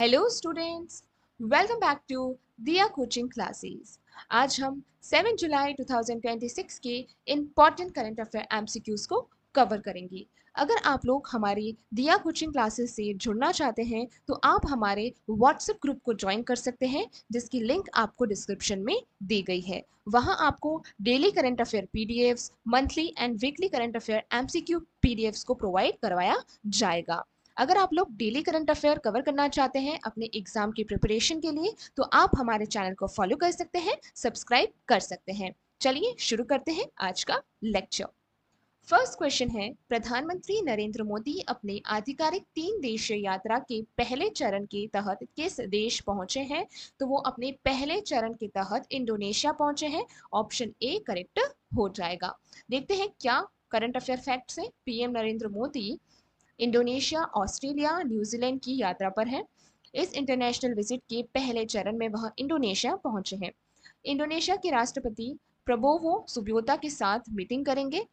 Hello students, welcome back to Diya coaching classes. आज हम 7 जुलाई 2026 के इम्पॉर्टेंट करंट अफेयर एमसीक्यूज को कवर करेंगे। अगर आप लोग हमारी दिया कोचिंग क्लासेस से जुड़ना चाहते हैं तो आप हमारे व्हाट्सएप ग्रुप को ज्वाइन कर सकते हैं, जिसकी लिंक आपको डिस्क्रिप्शन में दी गई है। वहां आपको daily current affair PDFs, monthly and weekly current affair MCQ PDFs को प्रोवाइड करवाया जाएगा। अगर आप लोग डेली करंट अफेयर कवर करना चाहते हैं अपने एग्जाम की प्रिपरेशन के लिए तो आप हमारे चैनल को फॉलो कर सकते हैं, सब्सक्राइब कर सकते हैं। चलिए शुरू करते हैं आज का लेक्चर। फर्स्ट क्वेश्चन है, प्रधानमंत्री नरेंद्र मोदी अपने आधिकारिक 3 देशीय यात्रा के पहले चरण के तहत किस देश पहुंचे हैं? तो वो अपने पहले चरण के तहत इंडोनेशिया पहुंचे हैं। ऑप्शन ए करेक्ट हो जाएगा। देखते हैं क्या करंट अफेयर फैक्ट्स है। PM Narendra Modi Indonesia, Australia, New Zealand की यात्रा पर है। इस इंटरनेशनल विजिट के पहले चरण में वह इंडोनेशिया पहुंचे हैं। इंडोनेशिया के राष्ट्रपति प्रबोवो सुबियोता के साथ मीटिंग करेंगे।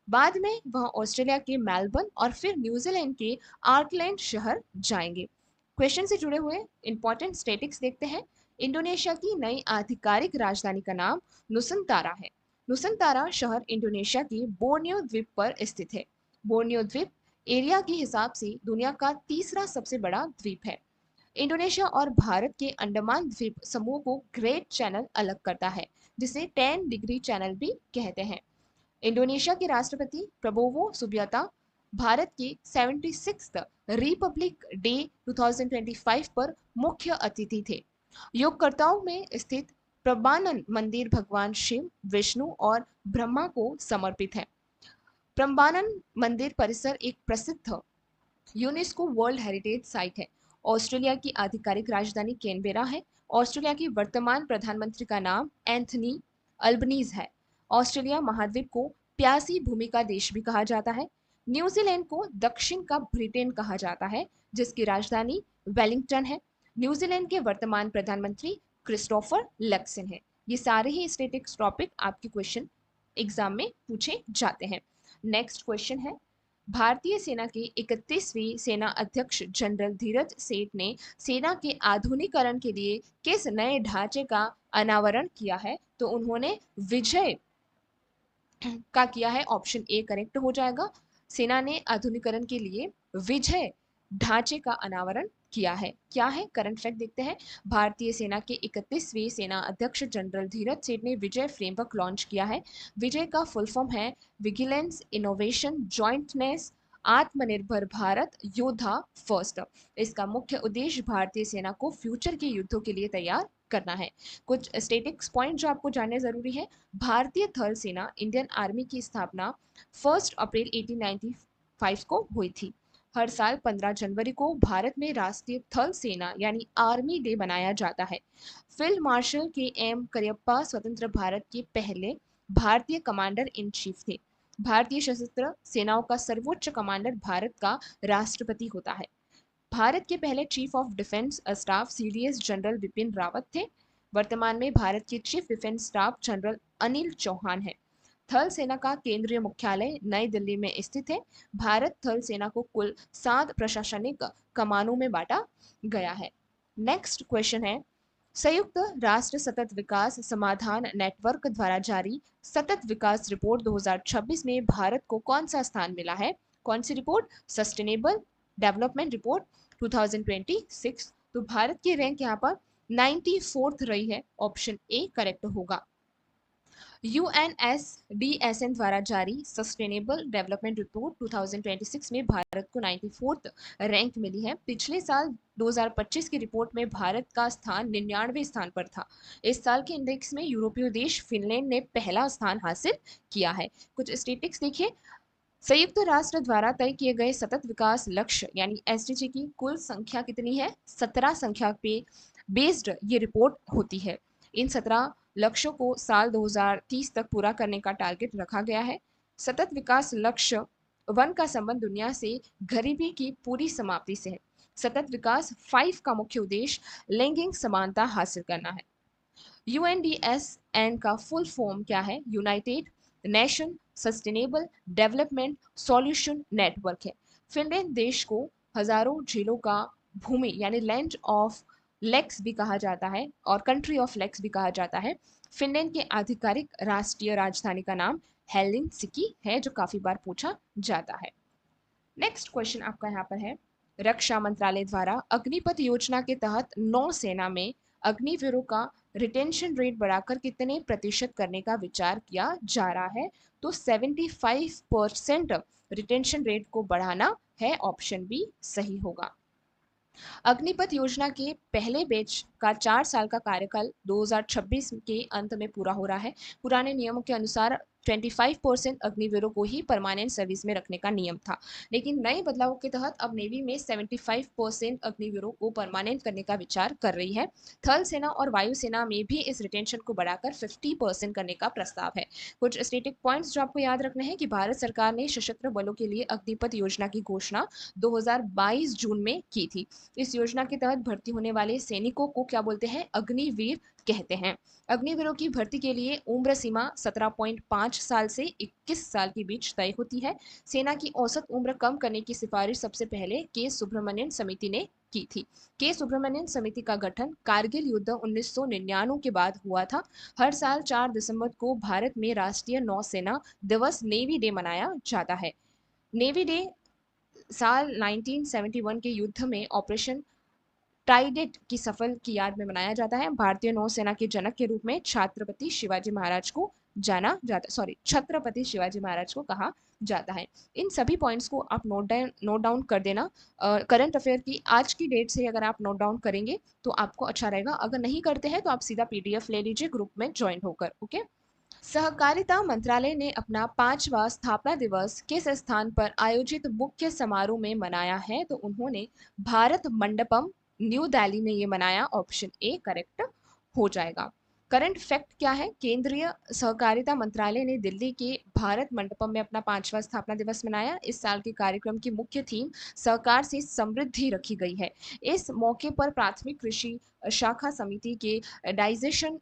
बाद में वह ऑस्ट्रेलिया के मेलबर्न और फिर न्यूजीलैंड के आर्कलैंड शहर जाएंगे। क्वेश्चन से जुड़े हुए इंपॉर्टेंट स्टेटिक्स देखते हैं। इंडोनेशिया की नई आधिकारिक राजधानी का नाम नुसंतारा है। नुसंतारा शहर इंडोनेशिया के बोर्नियो द्वीप पर स्थित है। बोर्नियो द्वीप एरिया के हिसाब से दुनिया का तीसरा सबसे बड़ा द्वीप है। इंडोनेशिया और भारत के अंडमान द्वीप समूह को ग्रेट चैनल अलग करता है, जिसे 10 डिग्री चैनल भी कहते हैं। इंडोनेशिया के राष्ट्रपति प्रबोवो सुबियोतो भारत के 76th रिपब्लिक डे 2025 पर मुख्य अतिथि थे। योगकर्ताओं में स्थित प्रबानन मंदिर भगवान शिव, विष्णु और ब्रह्मा को समर्पित है। प्रम्बानन मंदिर परिसर एक प्रसिद्ध यूनेस्को वर्ल्ड हेरिटेज साइट है। ऑस्ट्रेलिया की आधिकारिक राजधानी कैनबेरा है। ऑस्ट्रेलिया के वर्तमान प्रधानमंत्री का नाम एंथनी अल्बनीज है। ऑस्ट्रेलिया महाद्वीप को प्यासी भूमि का देश भी कहा जाता है। न्यूजीलैंड को दक्षिण का ब्रिटेन कहा जाता है, जिसकी राजधानी वेलिंगटन है। न्यूजीलैंड के वर्तमान प्रधानमंत्री क्रिस्टोफर लक्सन है। ये सारे ही स्टेटिक्स टॉपिक आपके क्वेश्चन एग्जाम में पूछे जाते हैं। नेक्स्ट क्वेश्चन है, भारतीय सेना के 31वीं सेना अध्यक्ष जनरल धीरज सेठ ने सेना के आधुनिकीकरण के लिए किस नए ढांचे का अनावरण किया है? तो उन्होंने विजय का किया है। ऑप्शन ए करेक्ट हो जाएगा। सेना ने आधुनिकीकरण के लिए विजय ढांचे का अनावरण किया है। क्या है करंट फैक्ट देखते हैं। भारतीय सेना के 31वीं सेना अध्यक्ष जनरल धीरज सेठ ने विजय फ्रेमवर्क लॉन्च किया है। विजय का फुल फॉर्म है विजिलेंस, इनोवेशन, जॉइंटनेस, आत्मनिर्भर भारत, योद्धा फर्स्ट। इसका मुख्य उद्देश्य भारतीय सेना को फ्यूचर के युद्धों के लिए तैयार करना है। कुछ स्टेटिक्स पॉइंट जो आपको जानने जरूरी है। भारतीय थल सेना इंडियन आर्मी की स्थापना 1 अप्रैल 1895 को हुई थी। हर साल 15 जनवरी को भारत में राष्ट्रीय थल सेना यानी आर्मी डे मनाया जाता है। फील्ड मार्शल के एम करियप्पा स्वतंत्र भारत के पहले भारतीय कमांडर इन चीफ थे। भारतीय सशस्त्र सेनाओं का सर्वोच्च कमांडर भारत का राष्ट्रपति होता है। भारत के पहले chief of defence staff CDS general Bipin Rawat थे। वर्तमान में भारत के chief defence staff general Anil Chauhan है। थल सेना का केंद्रीय मुख्यालय नई दिल्ली में स्थित है। भारत थल सेना को कुल 7 प्रशासनिक कमानों में बांटा गया है। नेक्स्ट क्वेश्चन है, संयुक्त राष्ट्र सतत विकास समाधान नेटवर्क द्वारा जारी सतत विकास रिपोर्ट 2026 में भारत को कौन सा स्थान मिला है? कौन सी रिपोर्ट? Sustainable development report 2026। तो भारत की रैंक यहाँ पर 94th रही है। ऑप्शन ए करेक्ट होगा। यूएनएसडीएसएन द्वारा जारी सस्टेनेबल डेवलपमेंट रिपोर्ट 2026 में भारत को 94th रैंक मिली है। पिछले साल 2025 की रिपोर्ट में भारत का स्थान 99वें स्थान पर था। इस साल के इंडेक्स में यूरोपीय देश फिनलैंड ने पहला स्थान हासिल किया है। कुछ स्टेटिक्स देखिए। संयुक्त राष्ट्र द्वारा तय किए गए सतत विकास लक्ष्य यानी एसडीजी की कुल संख्या कितनी है? 17 संख्या पे बेस्ड ये रिपोर्ट होती है। इन 17 लक्ष्यों को साल 2030 तक पूरा करने का टारगेट रखा गया है। सतत विकास लक्ष्य 1 का संबंध दुनिया से गरीबी की पूरी समाप्ति से है। सतत विकास 5 का मुख्य उद्देश्य लैंगिक समानता हासिल करना है। यूएनडीएसएन का फुल फॉर्म क्या है? United nation sustainable development solution network है। फिनलैंड देश को हजारों झीलों का भूमि यानी लैंड ऑफ लेक्स भी कहा जाता है और कंट्री ऑफ लेक्स भी कहा जाता है। फिनलैंड के आधिकारिक राष्ट्रीय राजधानी का नाम हेलसिंकी है, जो काफी बार पूछा जाता है। नेक्स्ट क्वेश्चन आपका यहाँ पर है, रक्षा मंत्रालय द्वारा अग्निपथ योजना के तहत नौसेना में अग्निवीरों का रिटेंशन रेट बढ़ाकर कितने प्रतिशत करने का विचार किया जा रहा है? तो 75% रिटेंशन रेट को बढ़ाना है, ऑप्शन बी सही होगा। अग्निपथ योजना के पहले बैच का 4 साल का कार्यकाल 2026 के अंत में पूरा हो रहा है। पुराने नियमों के अनुसार 25% अग्निवीरों को ही परमानेंट सर्विस में रखने का नियम था, लेकिन नए बदलावों के तहत अब नेवी में 75% अग्निवीरों को परमानेंट करने का विचार कर रही है। थल सेना और वायुसेना में भी इस रिटेंशन को बढ़ाकर 50% करने का प्रस्ताव है। कुछ स्टेटिक पॉइंट्स जो आपको याद रखने हैं कि भारत सरकार ने सशस्त्र बलों के लिए अग्निपथ योजना की घोषणा 2022 जून में की थी। इस योजना के तहत भर्ती होने वाले सैनिकों को क्या बोलते हैं? अग्निवीर कहते हैं। अग्निवीरों की भर्ती के लिए उम्र सीमा 17.5 साल से 21 साल के बीच तय होती है। सेना की औसत उम्र कम करने की सिफारिश सबसे पहले के सुब्रमण्यन समिति ने की थी। के सुब्रमण्यन समिति का गठन कारगिल युद्ध 1999 के बाद हुआ था। हर साल 4 दिसंबर को भारत में राष्ट्रीय नौसेना दिवस नेवी डे मनाया जाता है। नेवी डे साल 1971 के युद्ध में ऑपरेशन ट्राइडेंट की सफल की याद में मनाया जाता है। भारतीय नौसेना के जनक के रूप में छत्रपति शिवाजी महाराज को कहा जाता है। इन सभी पॉइंट्स को आप नोट डाउन कर देना। करंट अफेयर की आज की डेट से अगर आप नोट डाउन करेंगे तो आपको अच्छा रहेगा। अगर नहीं करते हैं तो आप सीधा पीडीएफ ले लीजिए ग्रुप में ज्वाइन होकर। ओके। सहकारिता मंत्रालय ने अपना 5वां स्थापना दिवस किस स्थान पर आयोजित मुख्य समारोह में मनाया है? तो उन्होंने भारत मंडपम न्यू दिल्ली में ये मनाया, ऑप्शन ए करेक्ट हो जाएगा। करंट फैक्ट क्या है? केंद्रीय सहकारिता मंत्रालय ने दिल्ली के भारत मंडपम में अपना 5वां स्थापना दिवस मनाया। इस साल के कार्यक्रम की मुख्य थीम सहकार से समृद्धि रखी गई है। इस मौके पर प्राथमिक कृषि शाखा समिति के डाइजेशन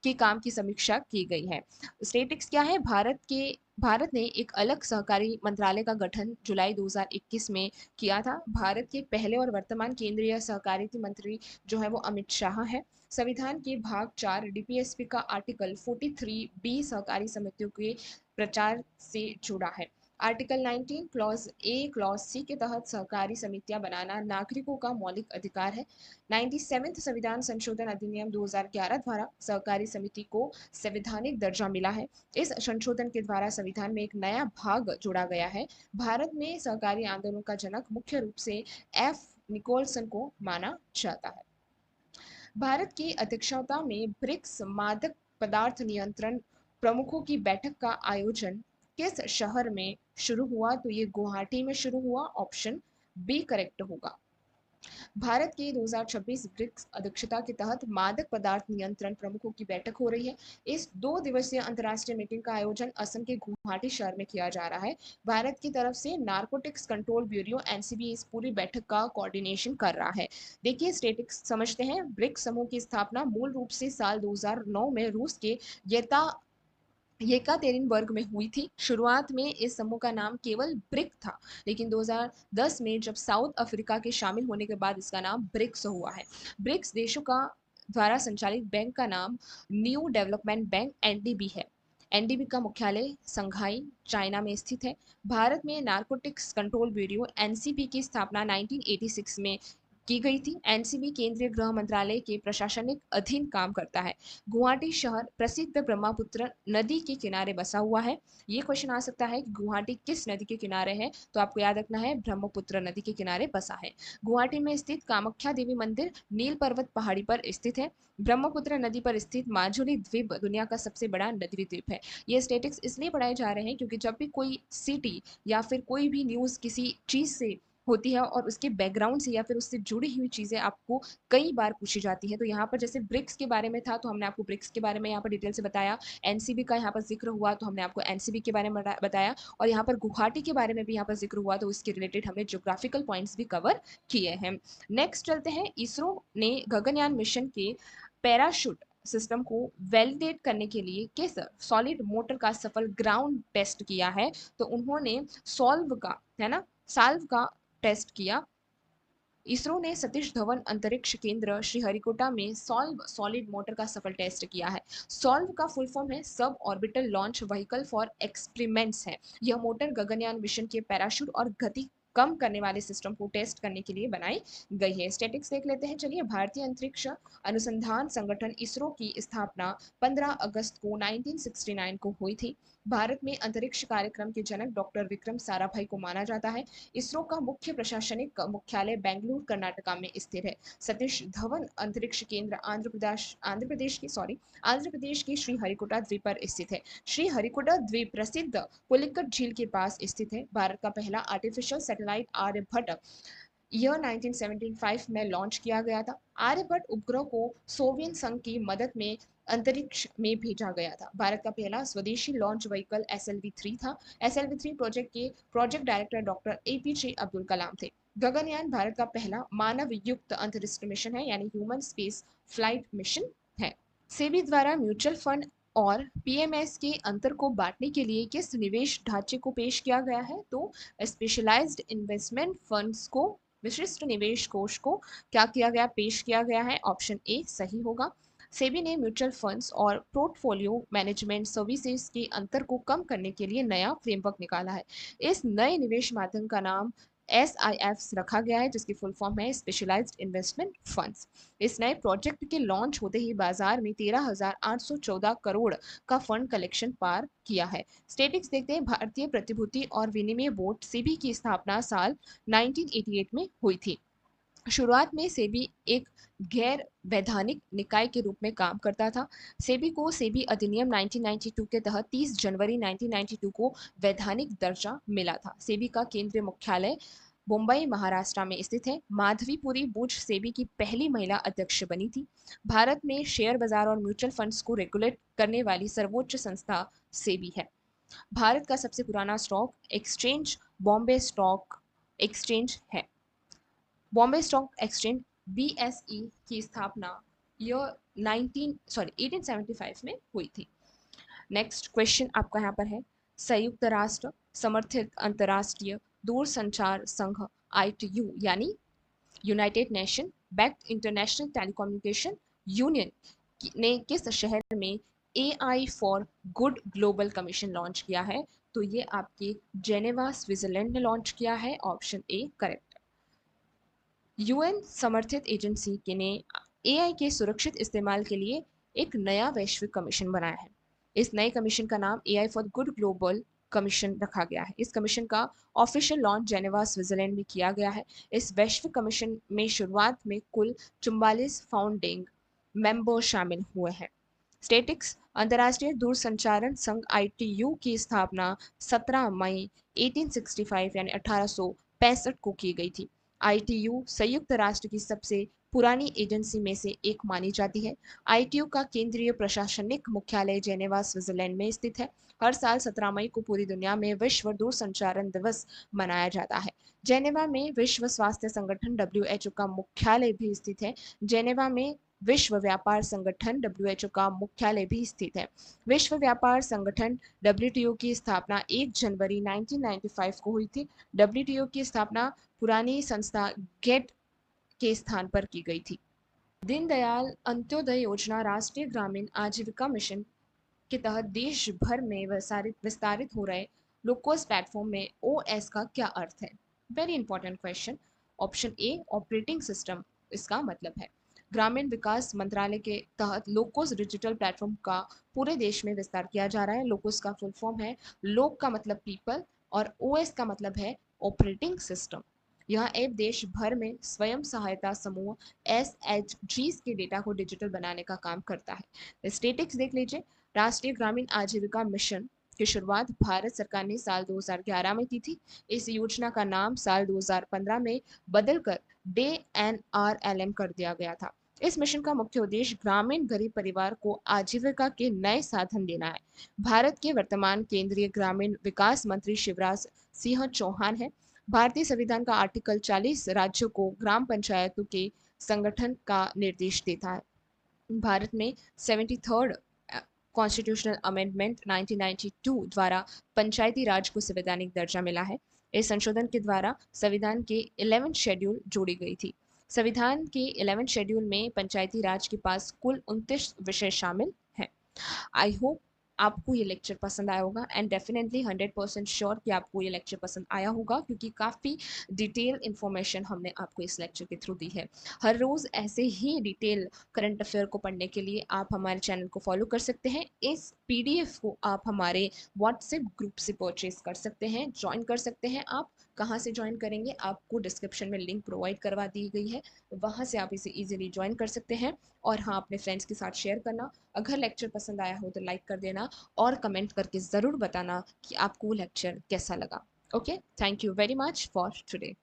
के काम की समीक्षा की गई है। स्टेटिक्स क्या है? भारत ने एक अलग सहकारी मंत्रालय का गठन जुलाई 2021 में किया था। भारत के पहले और वर्तमान केंद्रीय सहकारिता मंत्री जो है वो अमित शाह है। संविधान के भाग 4 डीपीएसपी का आर्टिकल 43 बी सहकारी समितियों के प्रचार से जुड़ा है। Article 19 clause A clause C के तहत सहकारी समितियां बनाना नागरिकों का मौलिक अधिकार है। 97वें संविधान संशोधन अधिनियम 2011 द्वारा सहकारी समिति को संवैधानिक दर्जा मिला है। इस संशोधन के द्वारा संविधान में एक नया भाग जोड़ा गया है। भारत में सहकारी आंदोलन का जनक मुख्य रूप से एफ निकोलसन को माना जाता है। भारत की अध्यक्षता में ब्रिक्स मादक पदार्थ नियंत्रण प्रमुखों की बैठक का आयोजन किस शहर में शुरू हुआ? तो ये गुवाहाटी में शुरू हुआ, ऑप्शन बी करेक्ट होगा। भारत की 2026 ब्रिक्स अध्यक्षता के तहत मादक पदार्थ नियंत्रण प्रमुखों की बैठक हो रही है। इस 2 दिवसीय अंतर्राष्ट्रीय मीटिंग का आयोजन असम के गुवाहाटी शहर में किया जा रहा है। भारत की तरफ से नार्कोटिक्स कंट्रोल ब्यूरो एनसीबी इस पूरी बैठक का कोऑर्डिनेशन कर रहा है। देखिए स्टेटिक्स समझते हैं। ब्रिक्स समूह की स्थापना मूल रूप से साल 2009 में रूस के येता येकातेरिनबर्ग में हुई थी। शुरुआत में इस समूह का नाम केवल ब्रिक था, लेकिन 2010 में जब साउथ अफ्रीका के शामिल होने के बाद इसका नाम ब्रिक्स हुआ है। ब्रिक्स देशों का द्वारा संचालित बैंक का नाम न्यू डेवलपमेंट बैंक एनडीबी है। एनडीबी का मुख्यालय संघाई चाइना में स्थित है। भारत में नारकोटिक्स कंट्रोल ब्यूरो एनसीबी की स्थापना 1986 में की गई थी। एनसीबी केंद्रीय गृह मंत्रालय के प्रशासनिक अधीन काम करता है। गुवाहाटी शहर प्रसिद्ध ब्रह्मपुत्र नदी के किनारे बसा हुआ है। ये क्वेश्चन आ सकता है कि गुवाहाटी किस नदी के किनारे है? तो आपको याद रखना है ब्रह्मपुत्र नदी के किनारे बसा है। गुवाहाटी में स्थित कामाख्या देवी मंदिर नील पर्वत पहाड़ी पर स्थित है। ब्रह्मपुत्र नदी पर स्थित माजुली द्वीप दुनिया का सबसे बड़ा नदी द्वीप है। ये स्टेटिक्स इसलिए पढ़ाए जा रहे हैं क्योंकि जब भी कोई सिटी या फिर कोई भी न्यूज किसी चीज से होती है और उसके बैकग्राउंड से या फिर उससे जुड़ी हुई चीजें आपको कई बार पूछी जाती है। तो यहाँ पर जैसे ब्रिक्स के बारे में था तो हमने आपको ब्रिक्स के बारे में यहाँ पर डिटेल से बताया। एनसीबी का यहाँ पर जिक्र हुआ तो हमने आपको एनसीबी के बारे में बताया। और यहाँ पर गुवाहाटी के बारे में भी यहाँ पर जिक्र हुआ तो इसके रिलेटेड हमने ज्योग्राफिकल पॉइंट्स भी कवर किए हैं। नेक्स्ट चलते हैं। इसरो ने गगनयान मिशन के पैराशूट सिस्टम को वैलिडेट करने के लिए किस सॉलिड मोटर का सफल ग्राउंड टेस्ट किया है? तो उन्होंने सॉल्व का है ना साल्व का टेस्ट किया। इसरो ने सतीश धवन अंतरिक्ष केंद्र श्रीहरिकोटा में सॉल्व सॉलिड मोटर का सफल टेस्ट किया है। सॉल्व का फुल फॉर्म है sub orbital launch vehicle for experiments है। यह मोटर गगनयान मिशन के पैराशूट और गति कम करने वाले सिस्टम को टेस्ट करने के लिए बनाई गई है। स्टैटिक्स देख लेते हैं। चलिए, भारतीय अंतरिक्ष अनुसंधान संगठन इसरो की स्थापना 15 अगस्त को 1969 को हुई थी। भारत में अंतरिक्ष कार्यक्रम के जनक डॉक्टर विक्रम साराभाई को माना जाता है। इसरो का मुख्य प्रशासनिक मुख्यालय बेंगलुरु कर्नाटका में स्थित है। सतीश धवन अंतरिक्ष केंद्र आंध्र प्रदेश के श्रीहरिकोटा द्वीप पर स्थित है। श्रीहरिकोटा द्वीप प्रसिद्ध पुलिकट झील के पास स्थित है। भारत का पहला आर्टिफिशियल सैटेलाइट आर्यभट्ट ईयर 1975 में लॉन्च किया गया था। आर्यभट्ट उपग्रह को सोवियत संघ की मदद में अंतरिक्ष में भेजा गया था। भारत का पहला स्वदेशी लॉन्च व्हीकल SLV-3 था। SLV-3 प्रोजेक्ट के project director doctor APJ Abdul Kalam थे। गगनयान भारत का पहला मानव युक्त अंतरिक्ष मिशन है, यानी ह्यूमन स्पेस फ्लाइट मिशन है। सेबी द्वारा म्यूचुअल फंड और पीएमएस के अंतर को बांटने के लिए किस निवेश ढांचे को पेश किया गया है? तो स्पेशलाइज्ड इन्वेस्टमेंट फंड्स को, विशिष्ट निवेश कोष को क्या किया गया, पेश किया गया है। ऑप्शन ए सही होगा। सेबी ने म्यूचुअल फंड्स और पोर्टफोलियो मैनेजमेंट सर्विसेज के अंतर को कम करने के लिए नया फ्रेमवर्क निकाला है। इस नए निवेश माध्यम का नाम SIFs रखा गया है, जिसकी फुल फॉर्म है स्पेशलाइज्ड इन्वेस्टमेंट फंड्स। इस नए प्रोजेक्ट के लॉन्च होते ही बाजार में 13,814 करोड़ का फंड कलेक्शन पार किया है। स्टेटिक्स देखते हैं। भारतीय प्रतिभूति और विनिमय बोर्ड सेबी की स्थापना साल 1988 में हुई थी। शुरुआत में सेबी एक गैर वैधानिक निकाय के रूप में काम करता था। सेबी को सेबी अधिनियम 1992 के तहत 30 जनवरी 1992 को वैधानिक दर्जा मिला था। सेबी का केंद्रीय मुख्यालय मुंबई महाराष्ट्र में स्थित है। माधवीपुरी बुच सेबी की पहली महिला अध्यक्ष बनी थी। भारत में शेयर बाजार और म्यूचुअल फंड्स को रेगुलेट करने वाली सर्वोच्च संस्था सेबी है। भारत का सबसे पुराना stock exchange Bombay stock exchange है। बॉम्बे स्टॉक एक्सचेंज BSE की स्थापना ईयर 1875 में हुई थी। नेक्स्ट क्वेश्चन आपका यहाँ पर है। संयुक्त राष्ट्र समर्थित अंतरराष्ट्रीय दूरसंचार संघ ITU यानी United nation backed international telecommunication union ने किस शहर में AI for good global commission launch किया है? तो ये आपके जेनेवा स्विट्जरलैंड ने लॉन्च किया है। Option A correct. UN समर्थित एजेंसी के ने AI के सुरक्षित इस्तेमाल के लिए एक नया वैश्विक कमीशन बनाया है। इस नए कमीशन का नाम AI for good global commission रखा गया है। इस कमीशन का ऑफिशियल लॉन्च जेनेवा स्विट्जरलैंड में किया गया है। इस वैश्विक कमीशन में शुरुआत में कुल 44 फाउंडिंग मेंबर शामिल हुए हैं। स्टेटिक्स अंतर्राष्ट्रीय दूरसंचारण संघ ITU की स्थापना 17 मई 1865 यानी 1865 को की गई थी। ITU संयुक्त राष्ट्र की सबसे पुरानी एजेंसी में से एक मानी जाती है। ITU का केंद्रीय प्रशासनिक मुख्यालय जेनेवा स्विट्जरलैंड में स्थित है। हर साल 17 मई को पूरी दुनिया में विश्व दूरसंचारण दिवस मनाया जाता है। जेनेवा में विश्व स्वास्थ्य संगठन WHO का मुख्यालय भी स्थित है। जेनेवा में विश्व व्यापार संगठन WHO का मुख्यालय भी स्थित है। विश्व व्यापार संगठन WTO की स्थापना 1 जनवरी 1995 को हुई थी। WTO की स्थापना पुरानी संस्था गेट के स्थान पर की गई थी। दीनदयाल अंत्योदय योजना राष्ट्रीय ग्रामीण आजीविका मिशन के तहत देश भर में विस्तारित हो रहे लोकोस प्लेटफॉर्म में OS का क्या अर्थ है? Very important question. Option A operating system इसका मतलब है। ग्रामीण विकास मंत्रालय के तहत लोकोस डिजिटल प्लेटफॉर्म का पूरे देश में विस्तार किया जा रहा है। लोकोस का फुल फॉर्म है लोक का मतलब पीपल और OS का मतलब है ऑपरेटिंग सिस्टम। यह ऐप देश भर में स्वयं सहायता समूह SHGs के डेटा को डिजिटल बनाने का काम करता है। स्टेटिक्स देख लीजिए। राष्ट्रीय ग्रामीण आजीविका मिशन की शुरुआत भारत सरकार ने साल 2011 में की थी। इस योजना का नाम साल 2015 में बदलकर DNRLM कर दिया गया था। इस मिशन का मुख्य उद्देश्य ग्रामीण गरीब परिवार को आजीविका के नए साधन देना है। भारत के वर्तमान केंद्रीय ग्रामीण विकास मंत्री शिवराज सिंह चौहान है। भारतीय संविधान का आर्टिकल 40 राज्यों को ग्राम पंचायतों के संगठन का निर्देश देता है। भारत में 73rd कॉन्स्टिट्यूशनल अमेंडमेंट 1992 द्वारा पंचायती राज को संवैधानिक दर्जा मिला है। इस संशोधन के द्वारा संविधान के 11th शेड्यूल जोड़ी गई थी। संविधान के 11th शेड्यूल में पंचायती राज के पास कुल 29 विषय शामिल हैं। आई होप आपको ये लेक्चर पसंद आया होगा एंड डेफिनेटली 100% श्योर कि आपको ये लेक्चर पसंद आया होगा, क्योंकि काफ़ी डिटेल इन्फॉर्मेशन हमने आपको इस लेक्चर के थ्रू दी है। हर रोज़ ऐसे ही डिटेल करंट अफेयर को पढ़ने के लिए आप हमारे चैनल को फॉलो कर सकते हैं। इस पीडीएफ को आप हमारे व्हाट्सएप ग्रुप से परचेज कर सकते हैं, ज्वाइन कर सकते हैं। आप कहाँ से ज्वाइन करेंगे, आपको डिस्क्रिप्शन में लिंक प्रोवाइड करवा दी गई है, वहाँ से आप इसे ईजिली ज्वाइन कर सकते हैं। और हाँ, अपने फ्रेंड्स के साथ शेयर करना। अगर लेक्चर पसंद आया हो तो लाइक कर देना और कमेंट करके ज़रूर बताना कि आपको लेक्चर कैसा लगा। Okay, thank you very much for today.